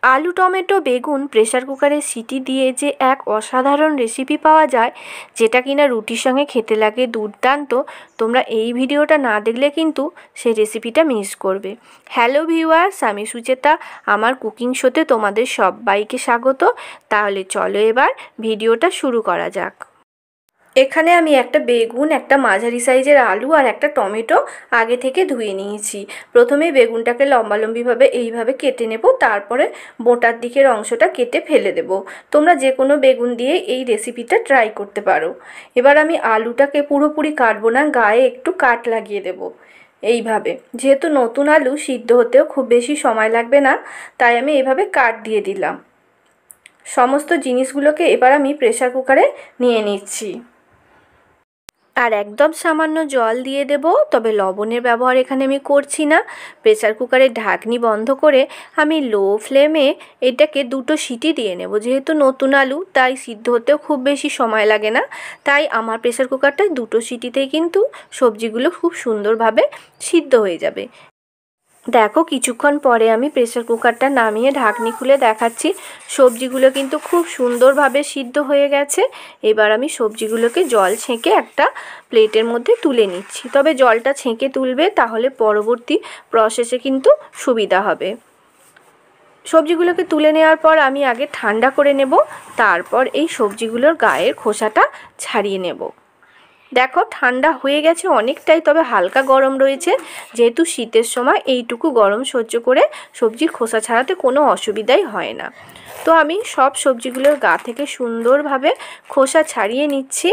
আলু টমেটো বেগুন প্রেসার কুকারে সিটি দিয়ে যে এক অসাধারণ রেসিপি পাওয়া যায়, যেটা কিনা রুটির সঙ্গে খেতে লাগে দুর্দান্ত। তোমরা এই ভিডিওটা না দেখলে কিন্তু সেই রেসিপিটা মিস করবে। হ্যালো ভিউয়ার্স, আমি সুচেতা। আমার কুকিং শোতে তোমাদের সবাইকে স্বাগত। তাহলে চলো এবার ভিডিওটা শুরু করা যাক। এখানে আমি একটা বেগুন, একটা মাঝারি সাইজের আলু আর একটা টমেটো আগে থেকে ধুয়ে নিয়েছি। প্রথমে বেগুনটাকে লম্বালম্বিভাবে এইভাবে কেটে নেব, তারপরে বোটার দিকের অংশটা কেটে ফেলে দেব। তোমরা যে কোনো বেগুন দিয়ে এই রেসিপিটা ট্রাই করতে পারো। এবার আমি আলুটাকে পুরোপুরি কাটবো না, গায়ে একটু কাট লাগিয়ে দেব এইভাবে। যেহেতু নতুন আলু, সিদ্ধ হতেও খুব বেশি সময় লাগবে না, তাই আমি এইভাবে কাট দিয়ে দিলাম। সমস্ত জিনিসগুলোকে এবার আমি প্রেসার কুকারে নিয়ে নিচ্ছি। আর একদম সামান্য জল দিয়ে দেব, তবে লবণের ব্যবহার এখানে আমি করছি না। প্রেসার কুকারের ঢাকনি বন্ধ করে আমি লো ফ্লেমে এটাকে 2টো সিটি দিয়ে নেব। যেহেতু নতুন আলু, তাই সিদ্ধ হতেও খুব বেশি সময় লাগে না। তাই আমার প্রেসার কুকারটায় 2টো সিটিতেই কিন্তু সবজিগুলো খুব সুন্দরভাবে সিদ্ধ হয়ে যাবে। দেখো, কিছুক্ষণ পরে আমি প্রেসার কুকারটা নামিয়ে ঢাকনি খুলে দেখাচ্ছি। সবজিগুলো কিন্তু খুব সুন্দরভাবে সিদ্ধ হয়ে গেছে। এবার আমি সবজিগুলোকে জল ছেঁকে একটা প্লেটের মধ্যে তুলে নিচ্ছি। তবে জলটা ছেঁকে তুলবে, তাহলে পরবর্তী প্রসেসে কিন্তু সুবিধা হবে। সবজিগুলোকে তুলে নেওয়ার পর আমি আগে ঠান্ডা করে নেব, তারপর এই সবজিগুলোর গায়ের খোসাটা ছাড়িয়ে নেব। দেখো, ঠান্ডা হয়ে গেছে অনেকটাই, তবে হালকা গরম রয়েছে। যেহেতু শীতের সময় এইটুকু গরম সহ্য করে সবজির খোসা ছাড়াতে কোনো অসুবিধাই হয় না। তো আমি সব সবজিগুলোর গা থেকে সুন্দরভাবে খোসা ছাড়িয়ে নিচ্ছি।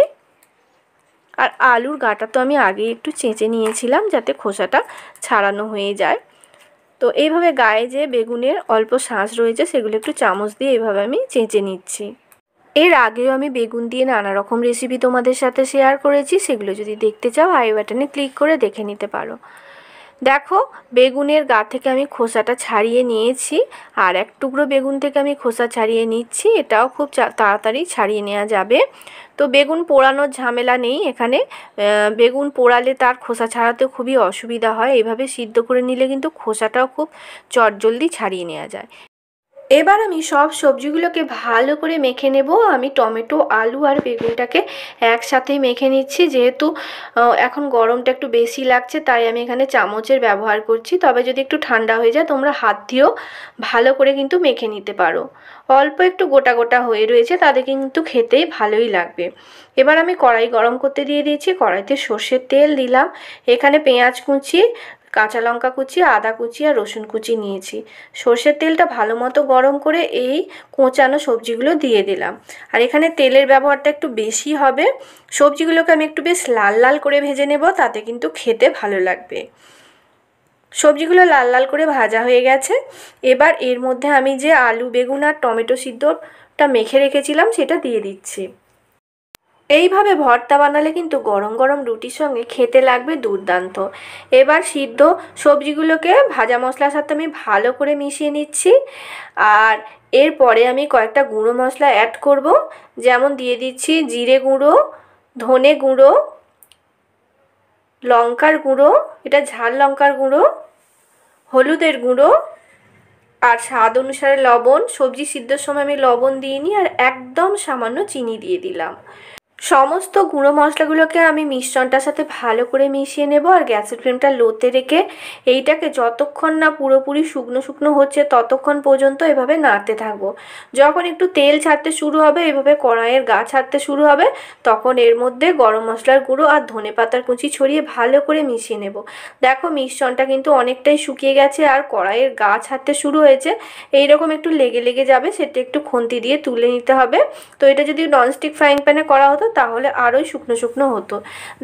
আর আলুর গাটা তো আমি আগে একটু চেঁচে নিয়েছিলাম, যাতে খোসাটা ছাড়ানো হয়ে যায়। তো এইভাবে গায়ে যে বেগুনের অল্প শাঁস রয়েছে, সেগুলো একটু চামচ দিয়ে এইভাবে আমি চেঁচে নিচ্ছি। এর আগেও আমি বেগুন দিয়ে নানা রকম রেসিপি তোমাদের সাথে শেয়ার করেছি। সেগুলো যদি দেখতে চাও, আই বাটনে ক্লিক করে দেখে নিতে পারো। দেখো, বেগুনের গা থেকে আমি খোসাটা ছাড়িয়ে নিয়েছি, আর এক টুকরো বেগুন থেকে আমি খোসা ছাড়িয়ে নিচ্ছি। এটাও খুব তাড়াতাড়ি ছাড়িয়ে নেওয়া যাবে। তো বেগুন পোড়ানোর ঝামেলা নেই এখানে। বেগুন পোড়ালে তার খোসা ছাড়াতে খুবই অসুবিধা হয়। এইভাবে সিদ্ধ করে নিলে কিন্তু খোসাটাও খুব চটজলদি ছাড়িয়ে নেওয়া যায়। এবার আমি সব সবজিগুলোকে ভালো করে মেখে নেব। আমি টমেটো, আলু আর বেগুনটাকে একসাথেই মেখে নিচ্ছি। যেহেতু এখন গরমটা একটু বেশি লাগছে, তাই আমি এখানে চামচের ব্যবহার করছি। তবে যদি একটু ঠান্ডা হয়ে যায়, তোমরা হাত দিয়েও ভালো করে কিন্তু মেখে নিতে পারো। অল্প একটু গোটা গোটা হয়ে রয়েছে, তাদের কিন্তু খেতেই ভালোই লাগবে। এবার আমি কড়াই গরম করতে দিয়ে দিয়েছি। কড়াইতে সর্ষের তেল দিলাম। এখানে পেঁয়াজ কুচি, কাঁচা লঙ্কা কুচি, আদা কুচি আর রসুন কুচি নিয়েছি। সর্ষের তেলটা ভালো মতো গরম করে এই কোঁচানো সবজিগুলো দিয়ে দিলাম। আর এখানে তেলের ব্যবহারটা একটু বেশি হবে। সবজিগুলোকে আমি একটু বেশ লাল লাল করে ভেজে নেব, তাতে কিন্তু খেতে ভালো লাগবে। সবজিগুলো লাল লাল করে ভাজা হয়ে গেছে। এবার এর মধ্যে আমি যে আলু, বেগুন আর টমেটো সিদ্ধটা মেখে রেখেছিলাম, সেটা দিয়ে দিচ্ছি। এইভাবে ভর্তা বানালে কিন্তু গরম গরম রুটির সঙ্গে খেতে লাগবে দুর্দান্ত। এবার সিদ্ধ সবজিগুলোকে ভাজা মশলার সাথে আমি ভালো করে মিশিয়ে নিচ্ছি। আর এরপরে আমি কয়েকটা গুঁড়ো মশলা অ্যাড করব। যেমন দিয়ে দিচ্ছি জিরে গুঁড়ো, ধনে গুঁড়ো, লঙ্কার গুঁড়ো, এটা ঝাল লঙ্কার গুঁড়ো, হলুদের গুঁড়ো, আর স্বাদ অনুসারে লবণ। সবজি সিদ্ধর সময় আমি লবণ দিইনি। আর একদম সামান্য চিনি দিয়ে দিলাম। সমস্ত গুঁড়ো মশলাগুলোকে আমি মিশ্রণটার সাথে ভালো করে মিশিয়ে নেব। আর গ্যাসের ফ্লেমটা লোতে রেখে এইটাকে যতক্ষণ না পুরোপুরি শুকনো শুকনো হচ্ছে, ততক্ষণ পর্যন্ত এভাবে নাড়তে থাকবো। যখন একটু তেল ছাড়তে শুরু হবে, এভাবে কড়াইয়ের গা ছাড়তে শুরু হবে, তখন এর মধ্যে গরম মশলার গুঁড়ো আর ধনেপাতার কুচি ছড়িয়ে ভালো করে মিশিয়ে নেব। দেখো, মিশ্রণটা কিন্তু অনেকটাই শুকিয়ে গেছে আর কড়াইয়ের গা ছাড়তে শুরু হয়েছে। এইরকম একটু লেগে লেগে যাবে, সেটা একটু খুন্তি দিয়ে তুলে নিতে হবে। তো এটা যদি ননস্টিক ফ্রাইং প্যানে করা হতো, তাহলে আরোই শুকনো শুকনো হতো।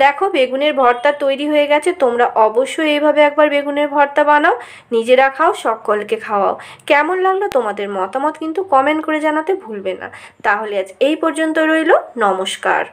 দেখো, বেগুনের ভর্তা তৈরি হয়ে গেছে। তোমরা অবশ্যই এইভাবে একবার বেগুনের ভর্তা বানাও, নিজেরা খাও, সকলকে খাওয়াও। কেমন লাগলো তোমাদের মতামত কিন্তু কমেন্ট করে জানাতে ভুলবে না। তাহলে আজ এই পর্যন্ত রইল। নমস্কার।